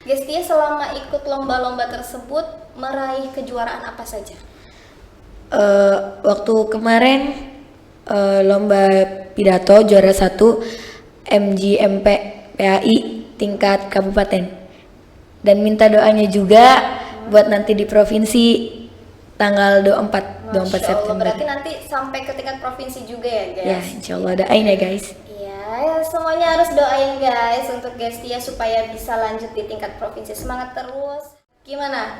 Gestia selama ikut lomba-lomba tersebut meraih kejuaraan apa saja? Waktu kemarin lomba pidato juara 1 MGMP PAI tingkat kabupaten, dan minta doanya juga buat nanti di provinsi tanggal 24 Masya Allah, September. berarti nanti sampai ke tingkat provinsi juga ya guys? Ya, insyaallah doain ya guys. Iya, semuanya harus doain guys untuk Gestia supaya bisa lanjut di tingkat provinsi. Semangat terus. Gimana?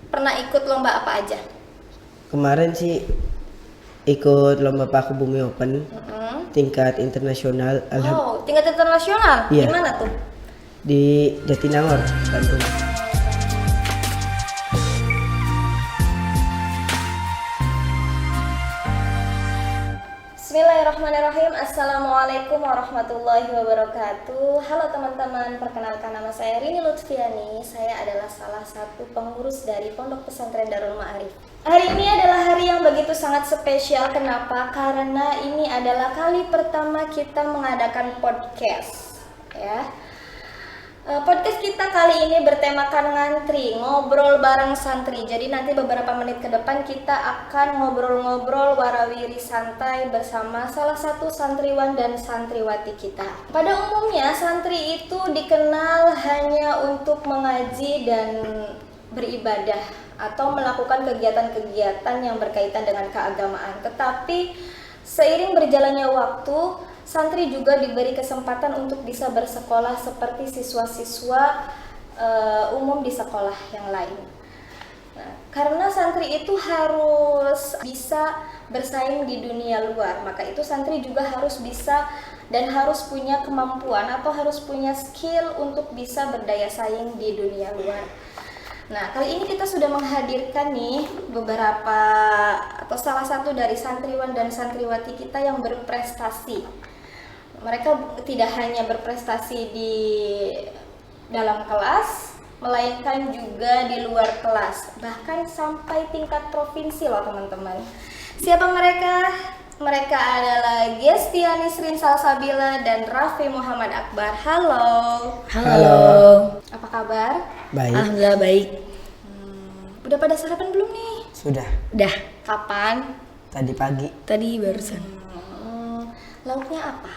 Pernah ikut lomba apa aja? Kemarin sih ikut lomba Paku Bumi Open tingkat internasional. Tingkat internasional? Iya. Di mana tuh? Di Jatinangor, Bandung. Bismillahirrahmanirrahim. Assalamualaikum warahmatullahi wabarakatuh. Halo teman-teman, perkenalkan nama saya Rini Lutfiani. Saya adalah salah satu pengurus dari Pondok Pesantren Darul Ma'arif. Hari ini adalah hari yang begitu sangat spesial. Kenapa? Karena ini adalah kali pertama kita mengadakan podcast. Ya. Podcast kita kali ini bertemakan ngantri, ngobrol bareng santri. Jadi nanti beberapa menit ke depan kita akan ngobrol-ngobrol warawiri santai bersama salah satu santriwan dan santriwati kita. Pada umumnya santri itu dikenal hanya untuk mengaji dan beribadah atau melakukan kegiatan-kegiatan yang berkaitan dengan keagamaan. Tetapi seiring berjalannya waktu, santri juga diberi kesempatan untuk bisa bersekolah seperti siswa-siswa umum di sekolah yang lain. Nah, karena santri itu harus bisa bersaing di dunia luar, maka itu santri juga harus bisa dan harus punya kemampuan atau harus punya skill untuk bisa berdaya saing di dunia luar. Nah, kali ini kita sudah menghadirkan nih beberapa atau salah satu dari santriwan dan santriwati kita yang berprestasi. Mereka tidak hanya berprestasi di dalam kelas, melainkan juga di luar kelas, bahkan sampai tingkat provinsi loh teman-teman. Siapa mereka? Mereka adalah Gestia Nisrin Salsabila dan Raffi Muhammad Akbar. Halo. Halo. Apa kabar? Baik. Alhamdulillah baik. Udah pada sarapan belum nih? Sudah. Udah. Kapan? Tadi pagi. Tadi barusan. Lauknya apa?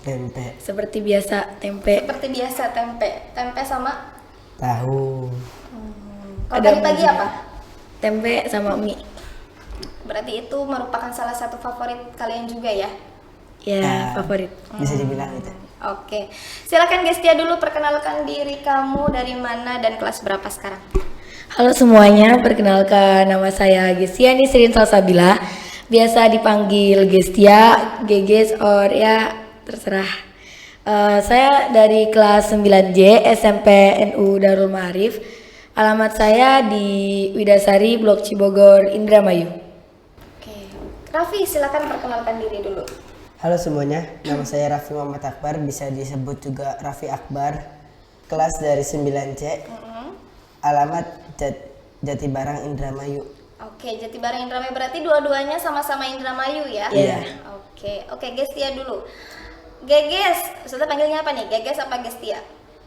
Tempe. Seperti biasa tempe. Seperti biasa tempe. Tempe sama? Tahu. Kalau Ada tadi pagi juga. apa? Tempe sama mie. Berarti itu merupakan salah satu favorit kalian juga ya? Ya, favorit. Bisa dibilang itu. Oke. Silakan Gestia dulu perkenalkan diri kamu, dari mana dan kelas berapa sekarang? Halo semuanya, perkenalkan nama saya Gestia Nisrin Salsabila. Biasa dipanggil Gestia, Geges, or ya terserah. Saya dari kelas 9J SMP NU Darul Ma'arif. Alamat saya di Widasari, Blok Cibogor, Indramayu. Oke. Raffi, silakan perkenalkan diri dulu. Halo semuanya, nama saya Raffi Muhammad Akbar, bisa disebut juga Raffi Akbar. Kelas dari 9C. Alamat Jatibarang, Indramayu. Oke, Jatibarang Indramayu, berarti dua-duanya sama-sama Indramayu ya? Iya. Oke, Gestia dulu. Geges, sudah panggilnya apa nih? Geges apa Gestia?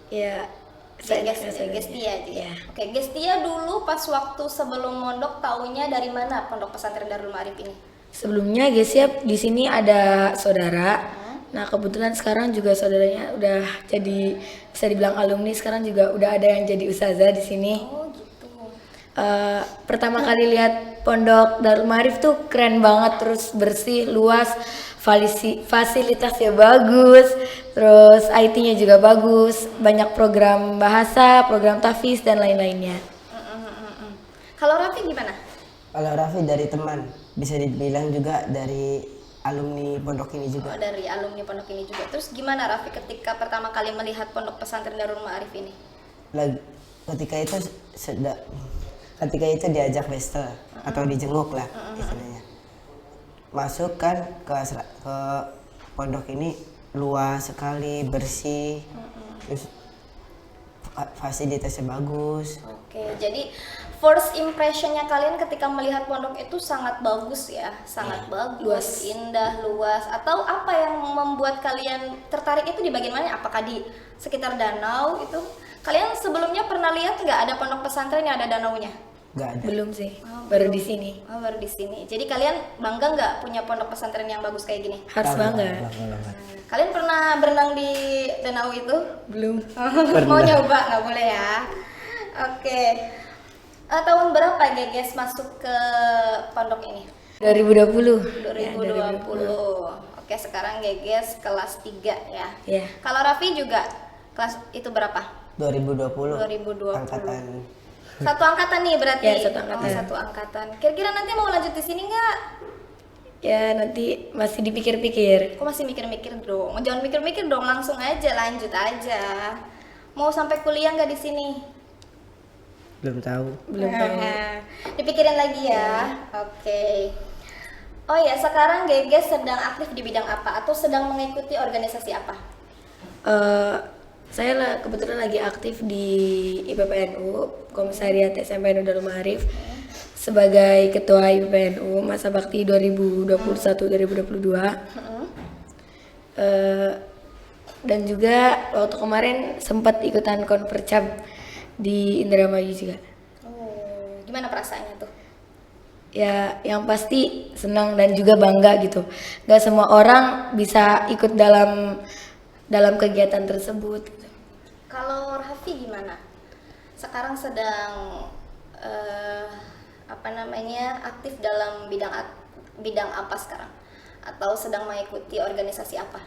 Ya, Gestia aja ya. Oke, Gestia dulu pas waktu sebelum mondok taunya dari mana Pondok Pesantren Darul Ma'arif ini? Sebelumnya Gestia di sini ada saudara. Nah, kebetulan sekarang juga saudaranya udah jadi bisa dibilang alumni, sekarang juga udah ada yang jadi ustazah di sini. Oh gitu. Pertama kali lihat Pondok Darul Ma'arif tuh keren banget, terus bersih, luas, fasilitasnya bagus, terus IT-nya juga bagus, banyak program bahasa, program tahfiz dan lain-lainnya. Kalau Raffi gimana? Kalau Raffi dari teman, bisa dibilang juga dari alumni pondok ini juga. Oh, dari alumni pondok ini juga. Terus gimana Raffi ketika pertama kali melihat Pondok Pesantren Darul Ma'arif ini? Ketika itu diajak westel atau dijenguk lah istilahnya. Masuk kan ke pondok ini luas sekali, bersih, terus fasilitasnya bagus. Oke, jadi first impressionnya kalian ketika melihat pondok itu sangat bagus ya, sangat bagus, indah, luas. Atau apa yang membuat kalian tertarik itu di bagian mana? Apakah di sekitar danau itu? Kalian sebelumnya pernah lihat nggak ada pondok pesantren yang ada danaunya? Nggak ada. Belum sih, baru di sini. Oh, baru di sini. Jadi kalian bangga nggak punya pondok pesantren yang bagus kayak gini? Harus bangga. Banget. Kalian pernah berenang di danau itu? Belum. Mau nyoba nggak boleh ya? Oke. Tahun berapa Geges masuk ke pondok ini? 2020. 2020. Oke, sekarang Geges kelas 3 ya. Ya. Kalau Raffi juga kelas itu berapa? 2020. 2020. Angkatan. Satu angkatan nih berarti. Ya, satu angkatan. Oh, satu angkatan. Kira-kira nanti mau lanjut di sini nggak? Ya nanti masih dipikir-pikir. Kok masih mikir-mikir dong? Jangan mikir-mikir dong, langsung aja lanjut aja. Mau sampai kuliah nggak di sini? Belum tahu. Belum tahu. Dipikirin lagi ya. Oke. Oh ya, sekarang Geges sedang aktif di bidang apa atau sedang mengikuti organisasi apa? Saya kebetulan lagi aktif di IPPNU, Komisariat SMPN Darul Ma'arif, sebagai Ketua IPPNU masa bakti 2021-2022. Dan juga waktu kemarin sempat ikutan konpercab di Indramayu juga. Oh, gimana perasaannya tuh? Ya yang pasti senang dan juga bangga gitu. Gak semua orang bisa ikut dalam kegiatan tersebut gitu. Kalau Raffi gimana? Sekarang sedang aktif dalam bidang apa sekarang? Atau sedang mengikuti organisasi apa?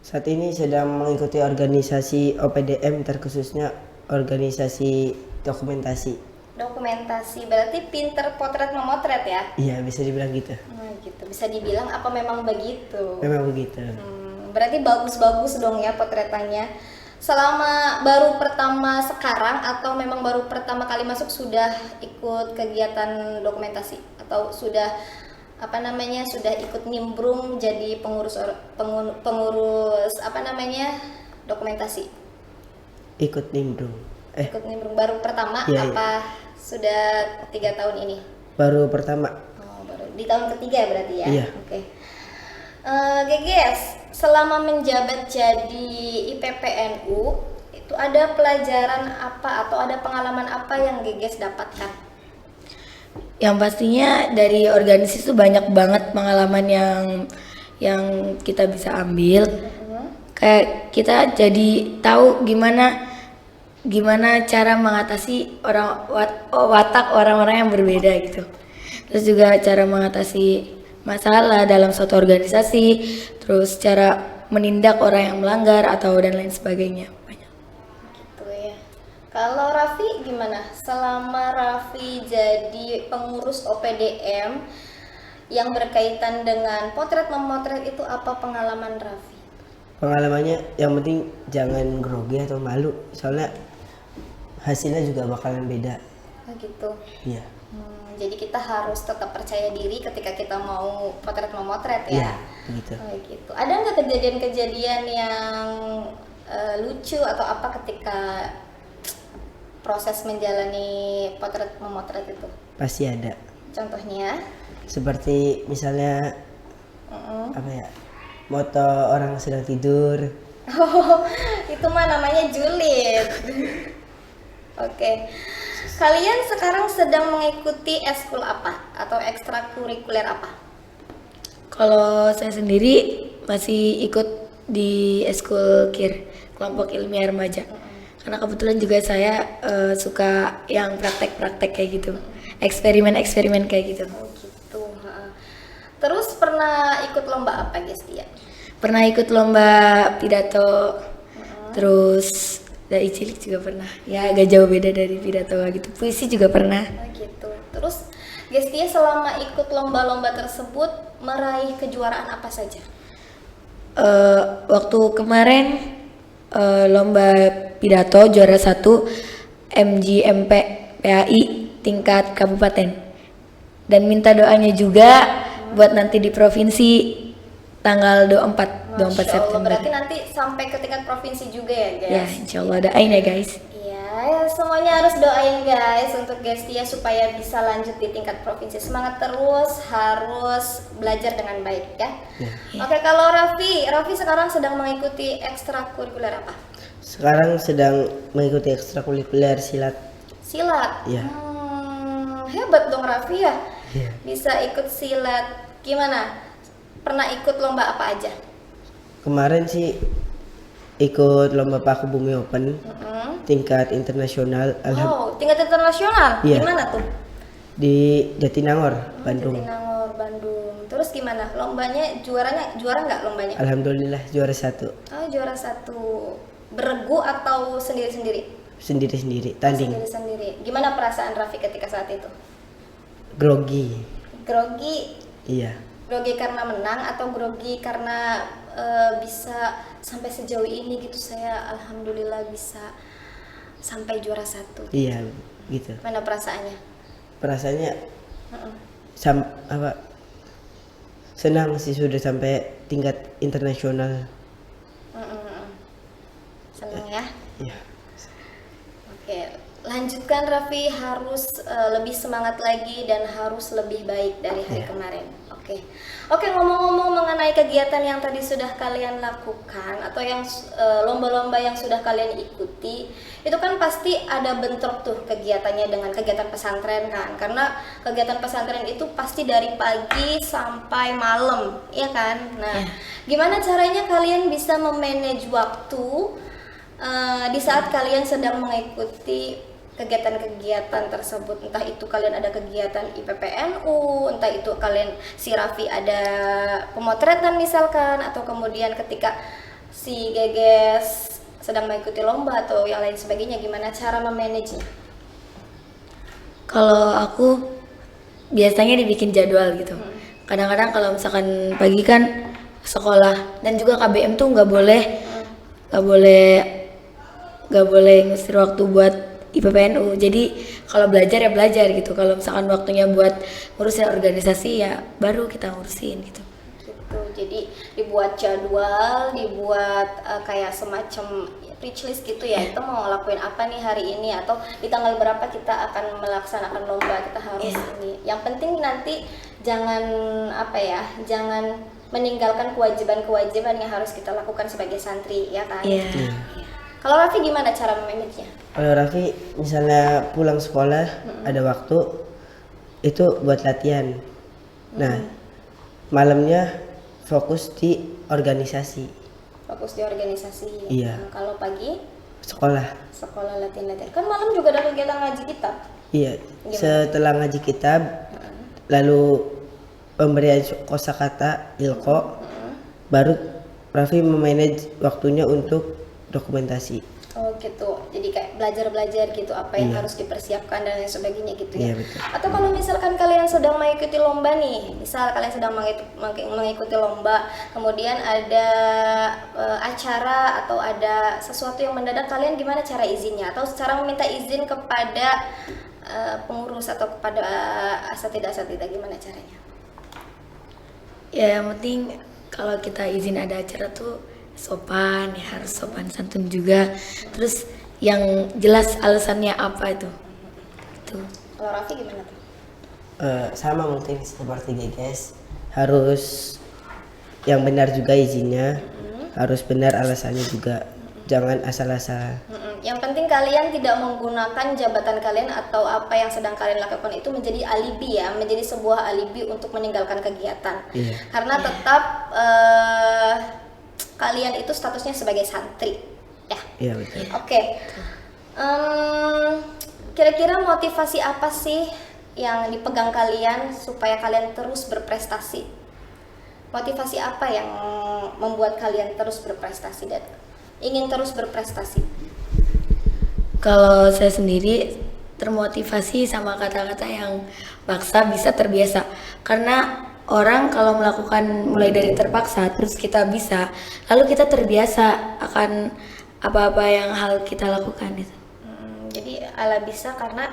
Saat ini sedang mengikuti organisasi OPDM, terkhususnya organisasi dokumentasi. Dokumentasi, berarti pinter potret memotret ya? Iya, bisa dibilang gitu. Gitu. Bisa dibilang apa memang begitu? Memang begitu. Berarti bagus-bagus dong ya potretannya. Selama baru pertama sekarang atau memang baru pertama kali masuk sudah ikut kegiatan dokumentasi atau sudah sudah ikut nimbrung jadi pengurus dokumentasi? Ikut nimbrung. Ikut nimbrung baru pertama Iya, apa sudah 3 tahun ini? Baru pertama. Oh, baru di tahun ketiga berarti ya? Iya. Oke. Geges, selama menjabat jadi IPPNU itu ada pelajaran apa atau ada pengalaman apa yang Geges dapatkan? Yang pastinya dari organisasi itu banyak banget pengalaman yang kita bisa ambil. Kayak kita jadi tahu gimana cara mengatasi watak orang-orang yang berbeda gitu. Terus juga cara mengatasi masalah dalam suatu organisasi, terus cara menindak orang yang melanggar atau dan lain sebagainya. Banyak. Gitu ya. Kalau Raffi gimana? Selama Raffi jadi pengurus OPDM yang berkaitan dengan potret memotret itu apa pengalaman Raffi? Pengalamannya yang penting jangan grogi atau malu, soalnya hasilnya juga bakalan beda. Oh gitu. Iya. Jadi kita harus tetap percaya diri ketika kita mau potret memotret ya. Iya, begitu. Oh gitu. Ada nggak kejadian-kejadian yang lucu atau apa ketika proses menjalani potret memotret itu? Pasti ada. Contohnya? Seperti misalnya moto orang sedang tidur. Oh, itu mah namanya julid. Oke. Kalian sekarang sedang mengikuti eskul apa atau ekstrakurikuler apa? Kalau saya sendiri masih ikut di eskul KIR, kelompok ilmiah remaja. Karena kebetulan juga saya suka yang praktek-praktek kayak gitu, eksperimen-eksperimen kayak gitu. Oh gitu. Terus pernah ikut lomba apa guys dia? Pernah ikut lomba pidato, terus dari cilik juga pernah. Ya agak jauh beda dari pidato gitu. Puisi juga pernah. Oh gitu. Terus Gestia selama ikut lomba-lomba tersebut meraih kejuaraan apa saja? Waktu kemarin lomba pidato juara 1 MGMP PAI tingkat kabupaten. Dan minta doanya juga buat nanti di provinsi tanggal 24 Masya Allah, September. berarti nanti sampai ke tingkat provinsi juga ya guys? Ya, insyaallah doain ya guys. Iya, semuanya harus doain guys untuk Gestia supaya bisa lanjut di tingkat provinsi. Semangat terus, harus belajar dengan baik ya. Oke, kalau Raffi sekarang sedang mengikuti ekstrakurikuler apa? Sekarang sedang mengikuti ekstrakurikuler silat. Silat. Iya. Hebat dong Raffi ya. Iya. Bisa ikut silat. Gimana? Pernah ikut lomba apa aja? Kemarin sih ikut lomba paku bumi open tingkat internasional Oh, tingkat internasional. Iya. Gimana tuh? di Jatinangor, Bandung. Jatinangor, Bandung. Terus gimana? Lombanya juara nggak lombanya? Alhamdulillah juara 1. Oh, juara 1. Beregu atau sendiri-sendiri? Sendiri-sendiri tanding. Sendiri-sendiri. Gimana perasaan Raffi ketika saat itu? Grogi. Grogi. Iya. Grogi karena menang atau grogi karena bisa sampai sejauh ini gitu. Saya alhamdulillah bisa sampai juara 1. Iya, gitu. Mana perasaannya? Perasaannya Heeh. senang sih sudah sampai tingkat internasional. Senang ya? Iya. Oke, lanjutkan Raffi, harus lebih semangat lagi dan harus lebih baik dari hari kemarin. Oke, ngomong-ngomong mengenai kegiatan yang tadi sudah kalian lakukan atau yang lomba-lomba yang sudah kalian ikuti, itu kan pasti ada bentrok tuh kegiatannya dengan kegiatan pesantren kan, karena kegiatan pesantren itu pasti dari pagi sampai malam, ya kan? Nah, gimana caranya kalian bisa memanage waktu di saat kalian sedang mengikuti kegiatan-kegiatan tersebut, entah itu kalian ada kegiatan IPPNU, entah itu kalian si Raffi ada pemotretan misalkan, atau kemudian ketika si Geges sedang mengikuti lomba atau yang lain sebagainya, gimana cara memanagenya? Kalau aku biasanya dibikin jadwal gitu. Kadang-kadang kalau misalkan pagi kan sekolah dan juga KBM tuh nggak boleh ngusir waktu buat IPPNU. Jadi kalau belajar ya belajar gitu. Kalau misalkan waktunya buat ngurusin organisasi ya baru kita ngurusin gitu. Jadi dibuat jadwal, dibuat kayak semacam reach list gitu ya. Itu mau ngelakuin apa nih hari ini, atau di tanggal berapa kita akan melaksanakan lomba, kita harus ini. Yang penting nanti jangan jangan meninggalkan kewajiban-kewajiban yang harus kita lakukan sebagai santri, ya kan? Kalau Raffi gimana cara memanagenya? Kalau Raffi misalnya pulang sekolah ada waktu itu buat latihan. Nah, malamnya fokus di organisasi. Fokus di organisasi. Iya. Kalau pagi Sekolah. latihan-latihan. Kan malam juga ada kegiatan ngaji kitab. Iya. Gimana? Setelah ngaji kitab, lalu pemberian kosakata ilko, baru Raffi memanage waktunya untuk dokumentasi. Oh gitu, jadi kayak belajar gitu apa yang harus dipersiapkan dan lain sebagainya gitu ya. Iya, betul. Atau kalau misalkan kalian sedang mengikuti lomba nih, misal kalian sedang mengikuti lomba, kemudian ada acara atau ada sesuatu yang mendadak, kalian gimana cara izinnya? Atau cara meminta izin kepada pengurus atau kepada asatidah gimana caranya? Ya yang penting kalau kita izin ada acara tuh sopan, ya harus sopan santun juga. Terus yang jelas alasannya apa itu. Kalau Raffi gimana tuh? Sama mungkin seperti Geges, harus yang benar juga izinnya, harus benar alasannya juga, jangan asal-asal. Yang penting kalian tidak menggunakan jabatan kalian atau apa yang sedang kalian lakukan itu menjadi alibi ya, menjadi sebuah alibi untuk meninggalkan kegiatan. Karena tetap kalian itu statusnya sebagai santri, ya. Iya betul. Oke. Kira-kira motivasi apa sih yang dipegang kalian supaya kalian terus berprestasi? Motivasi apa yang membuat kalian terus berprestasi dan ingin terus berprestasi? Kalau saya sendiri termotivasi sama kata-kata yang paksa bisa terbiasa. Karena orang kalau melakukan mulai dari terpaksa terus kita bisa, lalu kita terbiasa akan apa-apa yang hal kita lakukan itu. Jadi ala bisa karena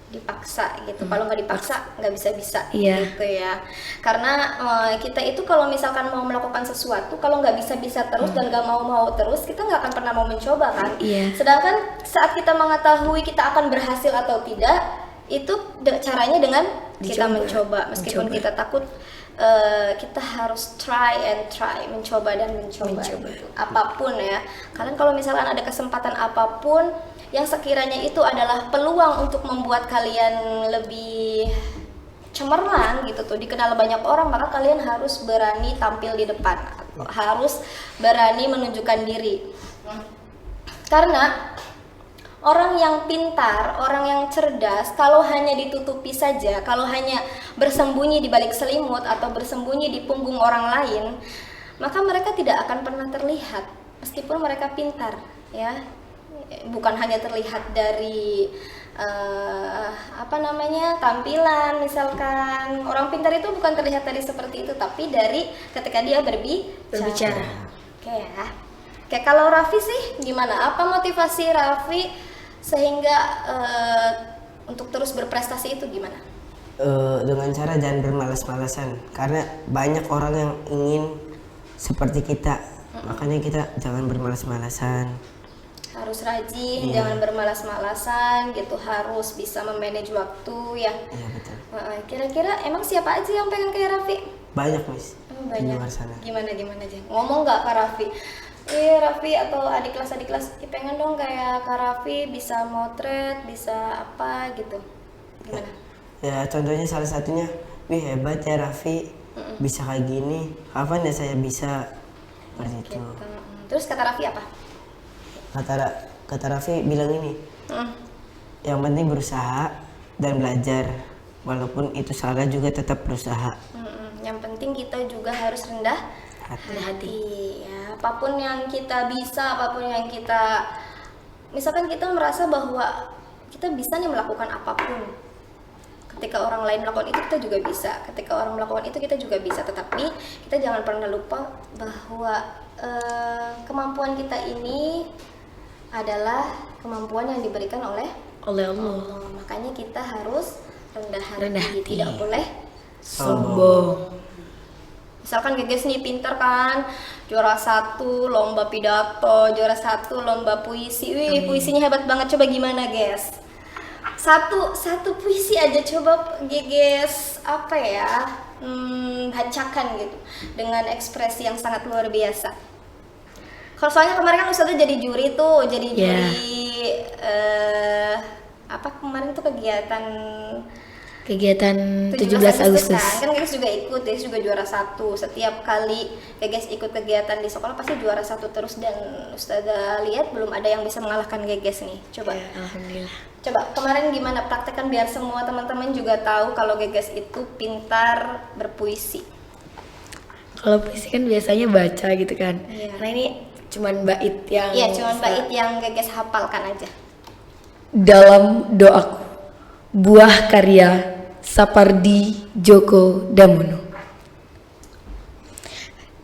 dipaksa gitu. Kalau nggak dipaksa nggak bisa gitu ya. Karena kita itu kalau misalkan mau melakukan sesuatu, kalau nggak bisa terus dan nggak mau terus, kita nggak akan pernah mau mencoba kan. Sedangkan saat kita mengetahui kita akan berhasil atau tidak, itu caranya dengan kita Dicoba. mencoba, meskipun kita takut, kita harus try, mencoba dan mencoba. Gitu. Apapun ya, kalian kalau misalkan ada kesempatan apapun yang sekiranya itu adalah peluang untuk membuat kalian lebih cemerlang gitu tuh, dikenal banyak orang, maka kalian harus berani tampil di depan, harus berani menunjukkan diri. Karena orang yang pintar, orang yang cerdas, kalau hanya ditutupi saja, kalau hanya bersembunyi di balik selimut atau bersembunyi di punggung orang lain, maka mereka tidak akan pernah terlihat, meskipun mereka pintar, ya. Bukan hanya terlihat dari tampilan, misalkan orang pintar itu bukan terlihat dari seperti itu, tapi dari ketika dia berbicara. Oke ya. Oke, kalau Raffi sih gimana? Apa motivasi Raffi sehingga untuk terus berprestasi itu gimana? Dengan cara jangan bermalas-malasan, karena banyak orang yang ingin seperti kita. Makanya kita jangan bermalas-malasan. Harus rajin, jangan bermalas-malasan gitu, harus bisa memanage waktu ya. Iya betul. Kira-kira emang siapa aja yang pengen kayak Raffi? Banyak Miss. Di Banyak. luar sana. Gimana aja? Ngomong nggak Kak Raffi? Raffi atau adik kelas, pengen dong kayak Kak Raffi, bisa motret, bisa apa gitu. Gimana? Ya contohnya salah satunya, wih hebat ya Raffi, bisa kayak gini. Kapan ya saya bisa seperti itu? Gitu. Terus kata Raffi apa? Kata Raffi bilang ini, yang penting berusaha dan belajar, walaupun itu salah juga tetap berusaha. Yang penting kita juga harus rendah hati. Ya, apapun yang kita bisa, apapun yang kita, misalkan kita merasa bahwa kita bisa nih melakukan apapun. Ketika orang lain melakukan itu, kita juga bisa. Ketika orang melakukan itu, kita juga bisa. Tetapi kita jangan pernah lupa bahwa kemampuan kita ini adalah kemampuan yang diberikan oleh Allah. Makanya kita harus rendah hati. Rendah hati. Tidak boleh Sombong. misalkan Geges nih pinter kan, juara 1 lomba pidato, juara 1 lomba puisi. Wih, puisinya hebat banget. Coba gimana, Ges? Satu puisi aja coba Geges bacakan gitu dengan ekspresi yang sangat luar biasa. Kalau soalnya kemarin kan Ustazah jadi juri tuh, kemarin tuh kegiatan 17 Agustus. Kan Geges juga ikut, Geges juga juara 1. Setiap kali Geges ikut kegiatan di sekolah pasti juara 1 terus, dan Ustazah lihat belum ada yang bisa mengalahkan Geges nih. Coba. Ya, alhamdulillah. Coba kemarin gimana praktekkan biar semua teman-teman juga tahu kalau Geges itu pintar berpuisi. Kalau puisi kan biasanya baca gitu kan. Iya. Nah ini cuman bait yang Iya, cuma bait yang Geges hafalkan aja. dalam doaku, buah karya Sapardi Djoko Damono.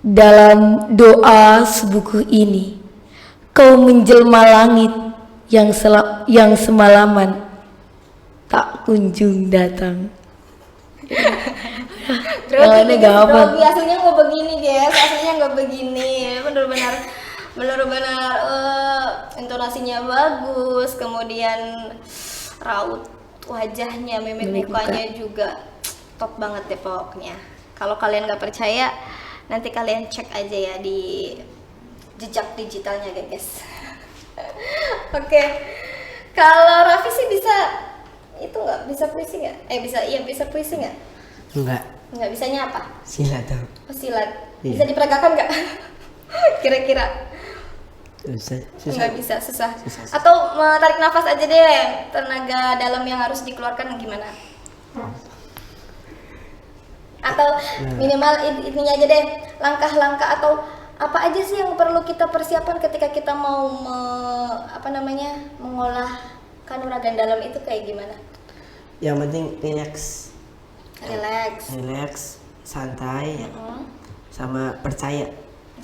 Dalam doa sebuku ini, kau menjelma langit yang semalaman tak kunjung datang. Grogi, gampang. aslinya nggak begini guys, aslinya nggak begini, benar-benar intonasinya bagus, kemudian raut wajahnya, mimik mukanya juga top banget deh pokoknya. Kalau kalian nggak percaya, nanti kalian cek aja ya di jejak digitalnya guys. Oke, kalau Raffi sih bisa puisi nggak? Bisa puisi nggak? Nggak bisanya apa? Silat dong. Oh, silat. Iya. Bisa diperagakan nggak? Kira-kira? Susah. Nggak bisa, susah. Atau tarik nafas aja deh, tenaga dalam yang harus dikeluarkan gimana? Atau minimal ininya aja deh, langkah-langkah atau apa aja sih yang perlu kita persiapkan ketika kita mau mengolah kanuragan dalam itu kayak gimana? Yang penting relax, santai, sama percaya.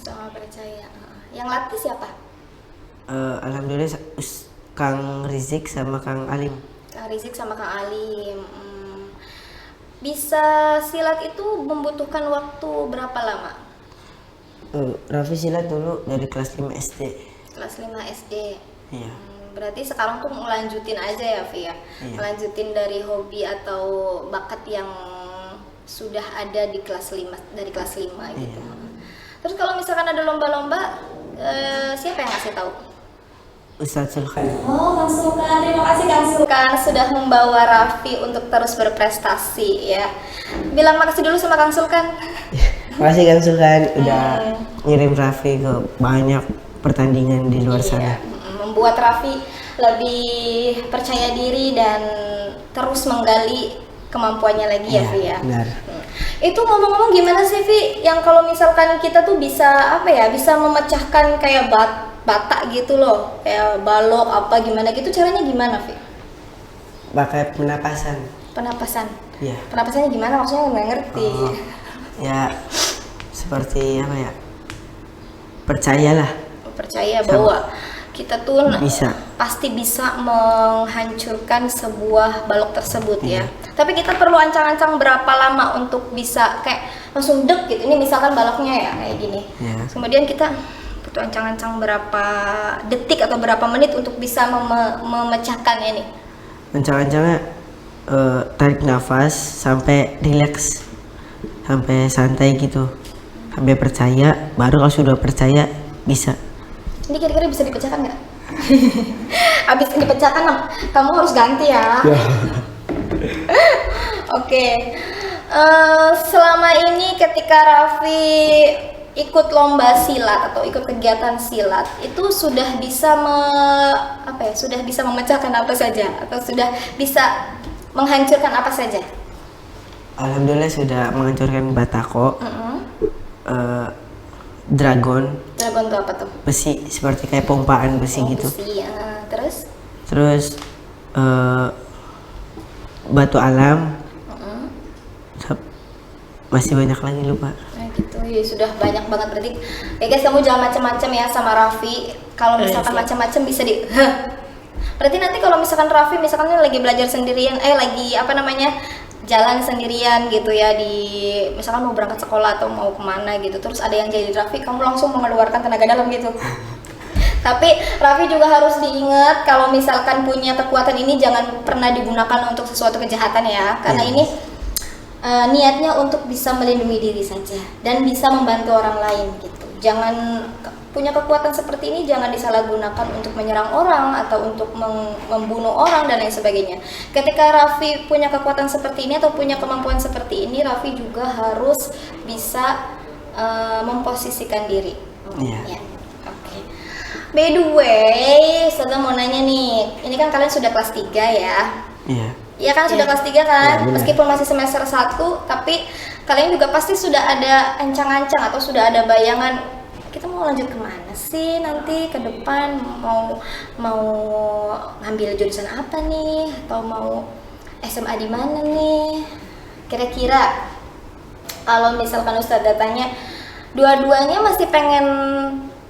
Sama percaya. Yang latih siapa? Alhamdulillah Kang Rizik sama Kang Alim. Kang Rizik sama Kang Alim. Bisa silat itu membutuhkan waktu berapa lama? Raffi silat dulu dari kelas 5 SD. Kelas 5 SD. Iya. Berarti sekarang tuh ngelanjutin aja ya, Vi ya. Iya. Melanjutin dari hobi atau bakat yang sudah ada di kelas 5 dari kelas 5 gitu. Iya. Terus kalau misalkan ada lomba-lomba, siapa yang ngasih tahu? Ustadz Sulkan. Oh, Kang Sulkan, terima kasih Kang Sulkan sudah membawa Raffi untuk terus berprestasi ya. Bilang makasih dulu sama Kang Sulkan. Makasih Kang Sulkan udah ngirim Raffi ke banyak pertandingan di luar sana. Membuat Raffi lebih percaya diri dan terus menggali kemampuannya lagi ya, Iya, Vi ya. benar. Itu ngomong-ngomong gimana sih, Vi, yang kalau misalkan kita tuh bisa apa ya, bisa memecahkan kayak bata gitu loh, kayak balok apa gimana gitu, caranya gimana, Vi? Pakai penapasan. Penapasan. Iya. Penapasannya gimana? Maksudnya nggak ngerti. Oh, ya seperti apa ya? Percayalah. Percaya bahwa kita tuh Bisa. pasti bisa menghancurkan sebuah balok tersebut ya. Tapi kita perlu ancang-ancang berapa lama untuk bisa kayak langsung dek gitu. Ini misalkan baloknya ya kayak gini. Ya. Kemudian kita butuh ancang-ancang berapa detik atau berapa menit untuk bisa memecahkan ini. Ancang-ancangnya tarik nafas sampai rileks, sampai santai gitu, sampai percaya. Baru kalau sudah percaya bisa. Ini kira-kira bisa dipecahkan nggak? Habis dipecahkan, kamu harus ganti ya. Oke. Selama ini ketika Raffi ikut lomba silat atau ikut kegiatan silat, itu sudah bisa sudah bisa memecahkan apa saja atau sudah bisa menghancurkan apa saja? Alhamdulillah sudah menghancurkan batako, dragon, Dragon itu apa tuh? besi seperti kayak pompaan besi gitu. Besi, ya. Terus? Terus batu alam, masih banyak lagi lupa. Nah gitu ya, sudah banyak banget berarti. Ya guys, kamu jangan macam-macam ya sama Raffi. Kalau misalkan macam-macam bisa di berarti nanti kalau misalkan Raffi misalkan lagi belajar sendirian, lagi jalan sendirian gitu ya, di misalkan mau berangkat sekolah atau mau kemana gitu, terus ada yang jadi Raffi, kamu langsung mengeluarkan tenaga dalam gitu. Tapi Raffi juga harus diingat kalau misalkan punya kekuatan ini jangan pernah digunakan untuk sesuatu kejahatan ya, karena ini niatnya untuk bisa melindungi diri saja dan bisa membantu orang lain gitu. Jangan punya kekuatan seperti ini jangan disalahgunakan untuk menyerang orang atau untuk membunuh orang dan lain sebagainya. Ketika Raffi punya kekuatan seperti ini atau punya kemampuan seperti ini, Raffi juga harus bisa memposisikan diri. Iya. Ya. Oke. By the way, saya mau nanya nih, ini kan kalian sudah kelas 3 ya? Iya. Iya kan, sudah kelas 3 kan? Ya, benar. Meskipun masih semester 1, tapi kalian juga pasti sudah ada ancang-ancang atau sudah ada bayangan kita mau lanjut kemana sih nanti ke depan, mau ngambil jurusan apa nih, atau mau SMA di mana nih? Kira-kira kalau misalkan Ustazah tanya, dua-duanya masih pengen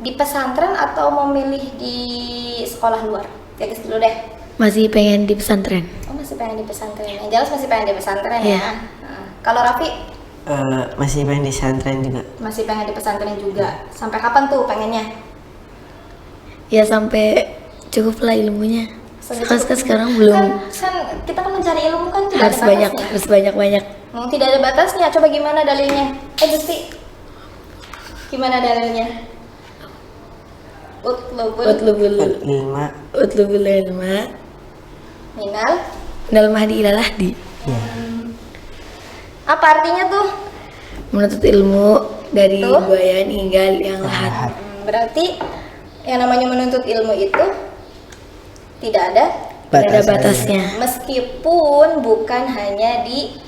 di pesantren atau memilih di sekolah luar? Gadis dulu deh. Masih pengen di pesantren. Oh, masih pengen di pesantren. Yang jelas masih pengen di pesantren Iya. ya. Nah, kalau Raffi Masih pengen di pesantren juga. masih pengen di pesantren juga. Sampai kapan tuh pengennya? Ya sampai cukup lah ilmunya. Sampai Kan cukup. sekarang belum Kan kita kan mencari ilmu kan tidak harus ada banyak, batasnya. harus banyak-banyak. Tidak ada batasnya. Coba gimana dalilnya? Gusti. Gimana dalilnya? Utlubul Ilma. Minal. minal mahdi ilal lahdi. Ya. Apa artinya tuh? Menuntut ilmu dari Tuh. buayan hingga yang lahat. Berarti yang namanya menuntut ilmu itu tidak ada Tidak ada Batasannya. batasnya. meskipun bukan hanya di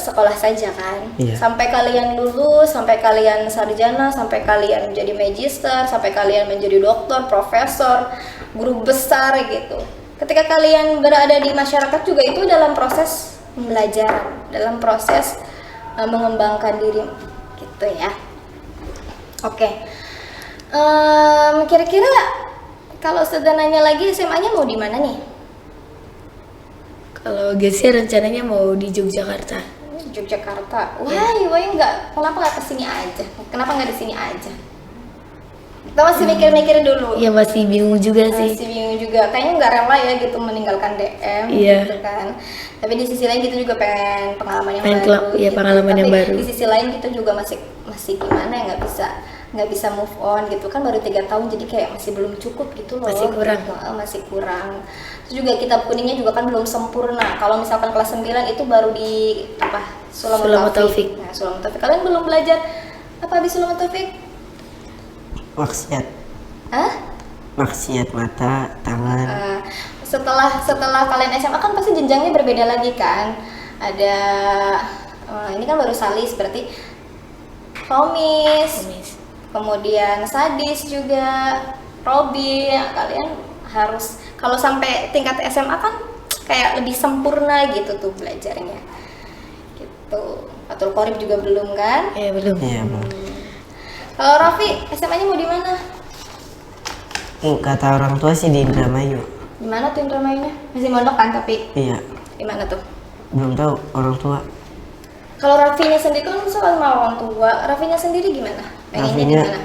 sekolah saja kan. Iya. Sampai kalian lulus, sampai kalian sarjana, sampai kalian menjadi magister, sampai kalian menjadi doktor, profesor, guru besar gitu. Ketika kalian berada di masyarakat juga itu dalam proses pembelajaran, dalam proses mengembangkan diri gitu ya. Oke. Kira-kira kalau sudah nanya lagi SMA-nya mau di mana nih? Kalau Gesia rencananya mau di Yogyakarta. Yogyakarta. Why nggak? Kenapa nggak kesini aja? Kenapa nggak di sini aja? Kita masih mikir-mikir dulu. Ya masih bingung juga sih. Masih bingung juga, kayaknya nggak rela ya gitu meninggalkan DM Iya. gitu kan. Tapi di sisi lain kita juga pengen pengalaman yang Pengen baru. iya, pengalaman yang Tapi baru. di sisi lain kita juga masih gimana ya, nggak bisa move on gitu kan, baru 3 tahun jadi kayak masih belum cukup gitu loh. Masih kurang. Gitu. Masih kurang. Terus juga kitab kuningnya juga kan belum sempurna. Kalau misalkan kelas 9 itu baru di apa? Sulamut Taufik. Nah, Sulamut Taufik. Kalian belum belajar apa habis Sulamut Taufik? Maksiat, Hah? maksiat mata, tangan. Setelah kalian SMA kan pasti jenjangnya berbeda lagi kan. Ada ini kan baru salis, berarti komis, kemudian sadis juga, probi. Kalian harus kalau sampai tingkat SMA kan kayak lebih sempurna gitu tuh belajarnya. Gitu. Fathul Qorib juga belum kan? Ya belum. Iya, Bu. Kalau Raffi SMA-nya mau di mana? Kata orang tua sih di Indramayu. Di mana tuh Indramayunya? Masih mondok kan tapi Iya, di mana tuh? belum tahu orang tua. Kalau Raffinya sendiri kan soal sama orang tua, Raffinya sendiri gimana? Pengennya di Rafinya mana?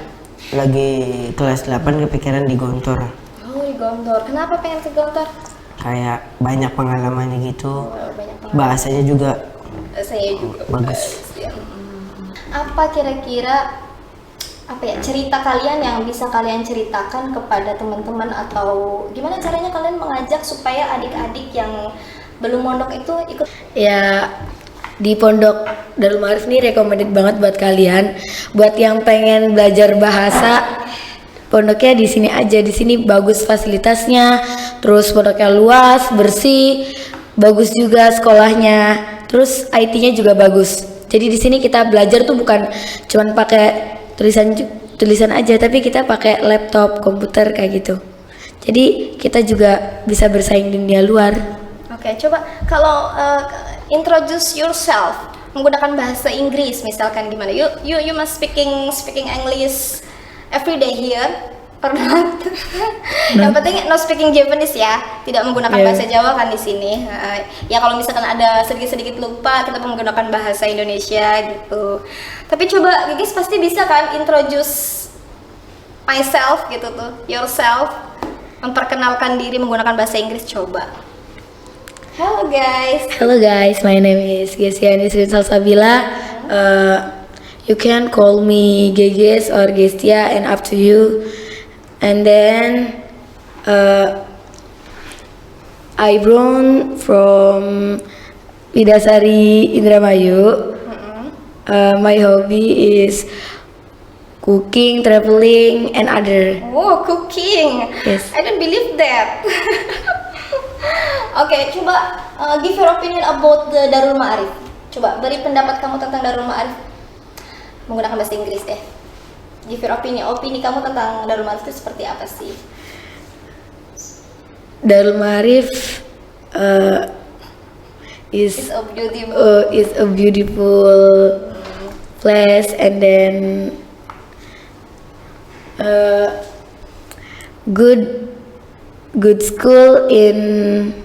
lagi kelas 8 kepikiran di Gontor. Oh di Gontor. Kenapa pengen ke Gontor? Kayak banyak pengalamannya gitu. Oh, banyak banget. Bahasanya juga Saya juga bagus. ya. Apa kira-kira cerita kalian yang bisa kalian ceritakan kepada teman-teman, atau gimana caranya kalian mengajak supaya adik-adik yang belum mondok itu ikut? Ya di Pondok Darul Ma'arif nih recommended banget buat kalian. Buat yang pengen belajar bahasa, pondoknya di sini aja. Di sini bagus fasilitasnya, terus pondoknya luas, bersih, bagus juga sekolahnya. Terus IT-nya juga bagus. Jadi di sini kita belajar tuh bukan cuman pakai tulisan aja, tapi kita pakai laptop, komputer kayak gitu. Jadi kita juga bisa bersaing di dunia luar. Oke, coba kalau introduce yourself menggunakan bahasa Inggris misalkan gimana? You must speaking English every day here. Pernah? Yang penting no speaking Japanese ya, tidak menggunakan bahasa Jawa kan di sini. Ya kalau misalkan ada sedikit lupa, kita menggunakan bahasa Indonesia gitu. Tapi coba Gigis pasti bisa kan introduce myself gitu tuh, yourself, memperkenalkan diri menggunakan bahasa Inggris. Coba. Hello guys, my name is Gesiani Sri Salsabila. You can call me Geges or Gestia, and up to you. And then I born from Widasari Indramayu. My hobby is cooking, traveling, and other. Oh, cooking. Yes. I don't believe that. Oke, coba give your opinion about the Darul Ma'arif. Coba beri pendapat kamu tentang Darul Ma'arif menggunakan bahasa Inggris deh. Give your opini kamu tentang Darul Ma'arif itu seperti apa sih? Darul Ma'arif is a beautiful place, and then good school in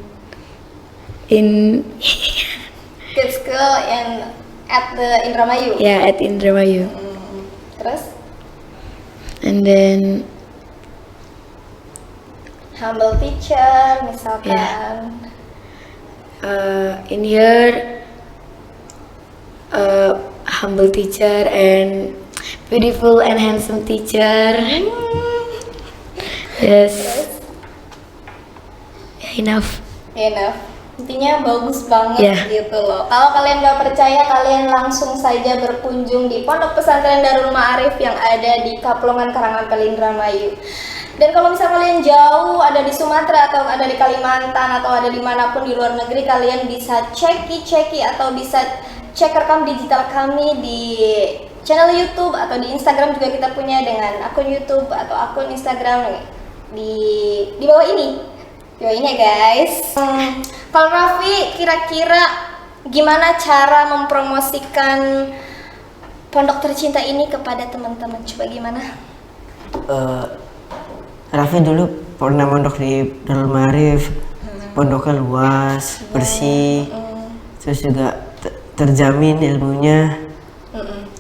Good school at the Indramayu. yeah, at Indramayu. Terus And then humble teacher misalkan. in here humble teacher and beautiful and handsome teacher. Yes. Enough. Intinya bagus banget Yeah. gitu loh. Kalau kalian nggak percaya, kalian langsung saja berkunjung di Pondok Pesantren Darul Ma'arif yang ada di Kaplongan Karangapel Indramayu. Dan kalau misal kalian jauh, ada di Sumatera atau ada di Kalimantan atau ada dimanapun di luar negeri, kalian bisa ceki atau bisa cek rekam digital kami di channel YouTube atau di Instagram juga kita punya dengan akun YouTube atau akun Instagram di bawah ini. Yo ini ya guys. Kalau Raffi, kira-kira gimana cara mempromosikan pondok tercinta ini kepada teman-teman? Coba gimana? Raffi dulu pernah mondok di Darul Ma'arif. Pondoknya luas, bersih, terus juga terjamin ilmunya.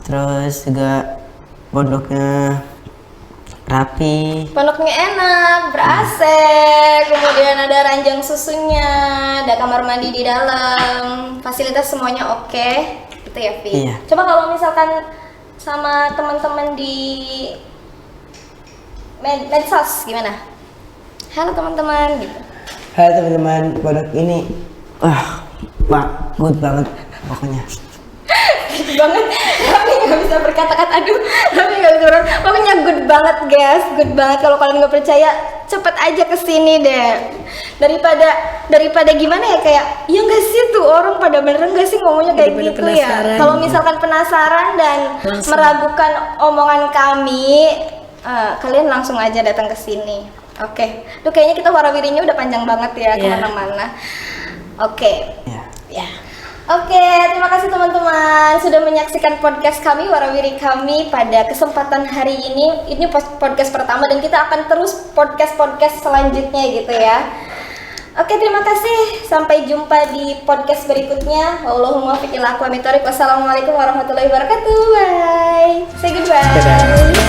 Terus juga pondoknya rapi. Pondoknya enak, ber-AC, kemudian ada ranjang susunya, ada kamar mandi di dalam, fasilitas semuanya oke, gitu ya, Vi? Iya. Coba kalau misalkan sama teman-teman di medsos gimana? Halo teman-teman, gitu. Halo teman-teman, pondok ini good banget pokoknya. Banget, tapi nggak bisa berkata-kata, aduh, tapi nggak bisa berkata, pokoknya good banget guys, good banget. Kalau kalian nggak percaya, cepet aja kesini deh, daripada gimana ya, kayak ya nggak sih tuh orang pada beneran nggak sih ngomongnya kayak Daripada gitu penasaran. ya. Kalau misalkan penasaran dan Langsung. meragukan omongan kami, kalian langsung aja datang ke sini. Oke, tuh kayaknya kita warawirinya udah panjang banget ya, Iya. kemana-mana. Oke. Ya. Ya. Oke, terima kasih teman-teman sudah menyaksikan podcast kami, warawiri kami pada kesempatan hari ini. Ini podcast pertama dan kita akan terus podcast selanjutnya gitu ya. Oke, terima kasih. Sampai jumpa di podcast berikutnya. Wallahumma fiqil aqwa mitorik. Wassalamualaikum warahmatullahi wabarakatuh. Bye. Say goodbye. Dadah.